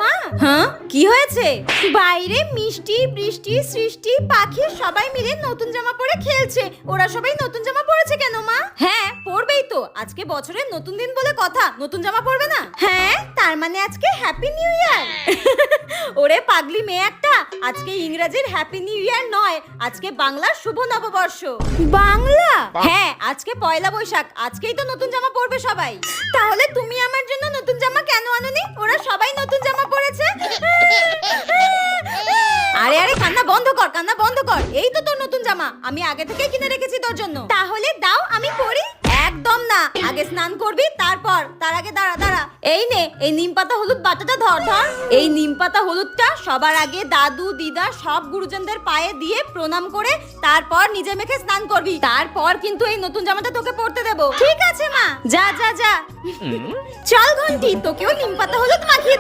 মা। হ্যাঁ, কি হয়েছে? বাইরে মিষ্টি, বৃষ্টি, সৃষ্টি, পাখি সবাই মিলে নতুন জামা পরে খেলছে। ওরা সবাই নতুন জামা পরেছে কেন মা? হ্যাঁ, পরবেই তো। আজকে বছরের নতুন দিন বলে কথা, নতুন জামা পরবে না? হ্যাঁ, তার মানে আজকে হ্যাপি নিউ ইয়ার। ওরে পাগলি মেয়ে একটা, আজকে ইংরেজির হ্যাপি নিউ ইয়ার নয়, আজকে বাংলার শুভ নববর্ষ। বাংলা? হ্যাঁ, আজকে পয়লা বৈশাখ, আজকেই তো নতুন জামা পরবে সবাই। তাহলে তুমি আমার জন্য নতুন জামা কেন আনোনি? ওরা সবাই নতুন জামা পরেছে। আরে আরে, কান্না বন্ধ কর, কান্না বন্ধ কর। এই তো তোর নতুন জামা, আমি আগে থেকেই কিনে রেখেছি তোর জন্য। তাহলে দাও, আমি পরি। একদম না, আগে স্নান করবি তারপর। তার আগে দাঁড়া দাঁড়া, এই নে, এই নিম পাতা হলুদ বাটাটা ধর ধর। এই নিম পাতা হলুদটা সবার আগে দাদু দিদা সব গুরুজনদের পায়ে দিয়ে প্রণাম করে তারপর নিজে মেখে স্নান করবি। তারপর কিন্তু এই নতুন জামাটা তোকে পরতে দেবো। ঠিক আছে মা, যা যা যা। চল ঘন্টি, তোকেও নিম পাতা হলুদ মাখিয়ে